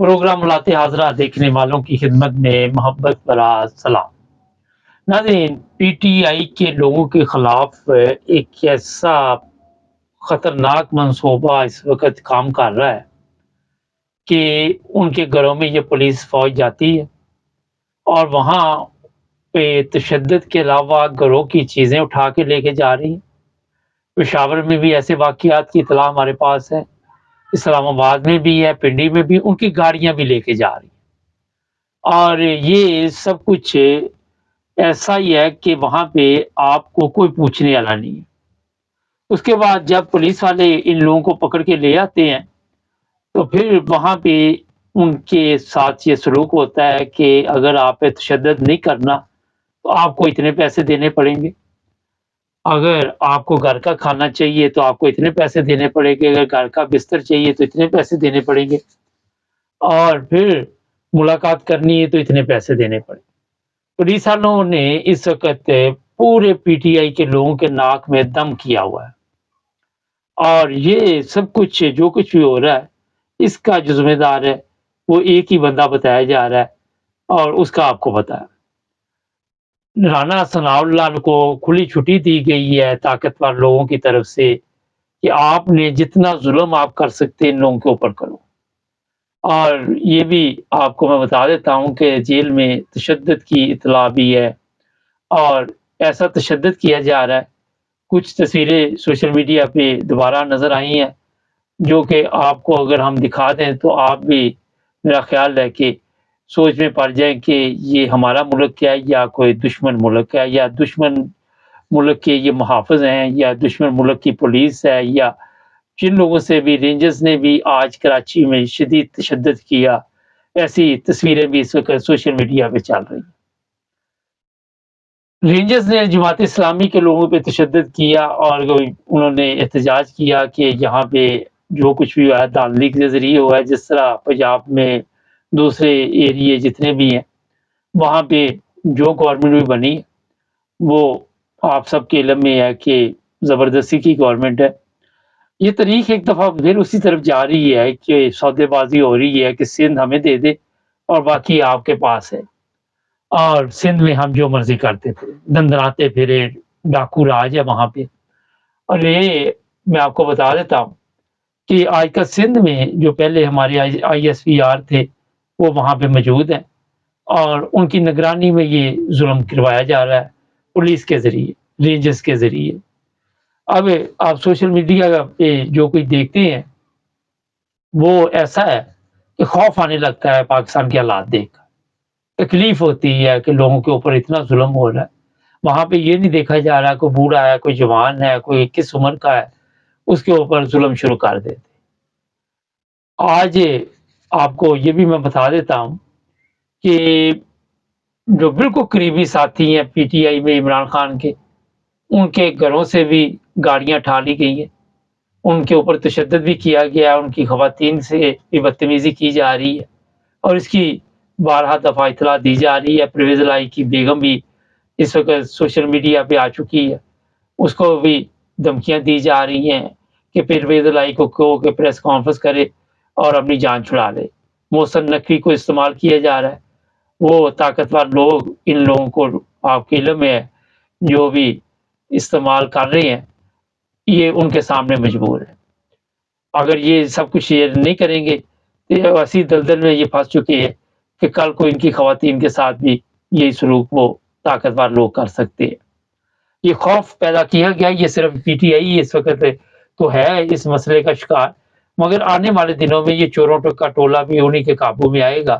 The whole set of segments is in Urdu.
پروگرام ملاتے حاضرہ دیکھنے والوں کی خدمت میں محبت بھرا سلام۔ ناظرین، پی ٹی آئی کے لوگوں کے خلاف ایک ایسا خطرناک منصوبہ اس وقت کام کر رہا ہے کہ ان کے گھروں میں یہ پولیس فوج جاتی ہے اور وہاں پہ تشدد کے علاوہ گھروں کی چیزیں اٹھا کے لے کے جا رہی ہیں۔ پشاور میں بھی ایسے واقعات کی اطلاع ہمارے پاس ہے، اسلام آباد میں بھی ہے، پنڈی میں بھی، ان کی گاڑیاں بھی لے کے جا رہی ہیں۔ اور یہ سب کچھ ایسا ہی ہے کہ وہاں پہ آپ کو کوئی پوچھنے والا نہیں ہے۔ اس کے بعد جب پولیس والے ان لوگوں کو پکڑ کے لے آتے ہیں تو پھر وہاں پہ ان کے ساتھ یہ سلوک ہوتا ہے کہ اگر آپ پہ تشدد نہیں کرنا تو آپ کو اتنے پیسے دینے پڑیں گے، اگر آپ کو گھر کا کھانا چاہیے تو آپ کو اتنے پیسے دینے پڑیں گے، اگر گھر کا بستر چاہیے تو اتنے پیسے دینے پڑیں گے، اور پھر ملاقات کرنی ہے تو اتنے پیسے دینے پڑیں گے۔ پولیس والوں نے اس وقت پورے پی ٹی آئی کے لوگوں کے ناک میں دم کیا ہوا ہے، اور یہ سب کچھ جو کچھ بھی ہو رہا ہے اس کا جو ذمہ دار ہے وہ ایک ہی بندہ بتایا جا رہا ہے، اور اس کا آپ کو بتایا۔ رانا ثناء اللہ کو کھلی چھٹی دی گئی ہے طاقتور لوگوں کی طرف سے کہ آپ نے جتنا ظلم آپ کر سکتے ہیں ان لوگوں کے اوپر کرو۔ اور یہ بھی آپ کو میں بتا دیتا ہوں کہ جیل میں تشدد کی اطلاع بھی ہے، اور ایسا تشدد کیا جا رہا ہے۔ کچھ تصویریں سوشل میڈیا پہ دوبارہ نظر آئی ہیں جو کہ آپ کو اگر ہم دکھا دیں تو آپ بھی میرا خیال ہے کہ سوچ میں پڑ جائیں کہ یہ ہمارا ملک ہے یا کوئی دشمن ملک ہے، یا دشمن ملک کے یہ محافظ ہیں، یا دشمن ملک کی پولیس ہے، یا جن لوگوں سے بھی رینجرز نے بھی آج کراچی میں شدید تشدد کیا۔ ایسی تصویریں بھی اس وقت سوشل میڈیا پہ چل رہی ہیں۔ رینجرز نے جماعت اسلامی کے لوگوں پہ تشدد کیا اور انہوں نے احتجاج کیا کہ یہاں پہ جو کچھ بھی ہوا ہے دھاندلی کے ذریعے ہوا ہے، جس طرح پنجاب میں دوسرے ایریے جتنے بھی ہیں وہاں پہ جو گورنمنٹ بھی بنی وہ آپ سب کے علم میں ہے کہ زبردستی کی گورنمنٹ ہے۔ یہ تاریخ ایک دفعہ پھر اسی طرف جا رہی ہے کہ سودے بازی ہو رہی ہے کہ سندھ ہمیں دے دے اور باقی آپ کے پاس ہے، اور سندھ میں ہم جو مرضی کرتے تھے، دندراتے پھرے، ڈاکو راج ہے وہاں پہ۔ اور یہ میں آپ کو بتا دیتا ہوں کہ آج کل سندھ میں جو پہلے ہمارے آئی ایس پی آر تھے وہ وہاں پہ موجود ہیں، اور ان کی نگرانی میں یہ ظلم کروایا جا رہا ہے پولیس کے ذریعے، رینجرز کے ذریعے۔ اب آپ سوشل میڈیا پہ جو کوئی دیکھتے ہیں وہ ایسا ہے کہ خوف آنے لگتا ہے پاکستان کے حالات دیکھ کر، تکلیف ہوتی ہے کہ لوگوں کے اوپر اتنا ظلم ہو رہا ہے۔ وہاں پہ یہ نہیں دیکھا جا رہا کوئی بوڑھا ہے، کوئی جوان ہے، کوئی کس عمر کا ہے، اس کے اوپر ظلم شروع کر دیتے۔ آج آپ کو یہ بھی میں بتا دیتا ہوں کہ جو بالکل قریبی ساتھی ہیں پی ٹی آئی میں عمران خان کے، ان کے گھروں سے بھی گاڑیاں اٹھا لی گئی ہیں، ان کے اوپر تشدد بھی کیا گیا، ان کی خواتین سے بھی بدتمیزی کی جا رہی ہے، اور اس کی بارہا دفعہ اطلاع دی جا رہی ہے۔ پرویز الہی کی بیگم بھی اس وقت سوشل میڈیا پہ آ چکی ہے، اس کو بھی دھمکیاں دی جا رہی ہیں کہ پرویز الہی کو کہو کہ پریس کانفرنس کرے اور اپنی جان چھڑا لے۔ محسن نقوی کو استعمال کیا جا رہا ہے۔ وہ طاقتور لوگ ان لوگوں کو آپ کے علم میں ہے جو بھی استعمال کر رہے ہیں، یہ ان کے سامنے مجبور ہے۔ اگر یہ سب کچھ شیئر نہیں کریں گے تو ایسی دلدل میں یہ پھنس چکے ہیں کہ کل کو ان کی خواتین کے ساتھ بھی یہی سلوک وہ طاقتور لوگ کر سکتے ہیں۔ یہ خوف پیدا کیا گیا، یہ صرف پی ٹی آئی اس وقت تو ہے اس مسئلے کا شکار، مگر آنے والے دنوں میں یہ چوروں کا ٹولہ بھی انہی کے قابو میں آئے گا،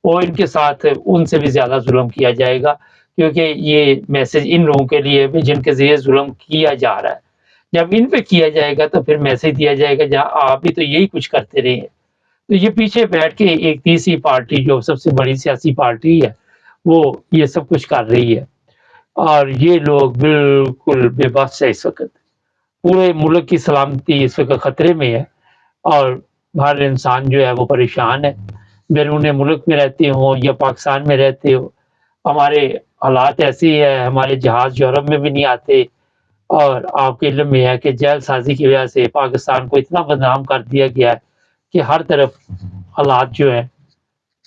اور ان کے ساتھ ان سے بھی زیادہ ظلم کیا جائے گا، کیونکہ یہ میسج ان لوگوں کے لیے بھی جن کے ذریعے ظلم کیا جا رہا ہے۔ جب ان پہ کیا جائے گا تو پھر میسج دیا جائے گا جہاں آپ بھی تو یہی کچھ کرتے رہے ہیں۔ تو یہ پیچھے بیٹھ کے ایک تیسری پارٹی جو سب سے بڑی سیاسی پارٹی ہے وہ یہ سب کچھ کر رہی ہے، اور یہ لوگ بالکل بے بس ہے۔ اس وقت پورے ملک کی سلامتی اس وقت خطرے میں ہے، اور ہر انسان جو ہے وہ پریشان ہے، بیرون ملک میں رہتے ہوں یا پاکستان میں رہتے ہو۔ ہمارے حالات ایسی ہے، ہمارے جہاز یورپ میں بھی نہیں آتے، اور آپ کے علم میں ہے کہ جیل سازی کی وجہ سے پاکستان کو اتنا بدنام کر دیا گیا ہے کہ ہر طرف حالات جو ہے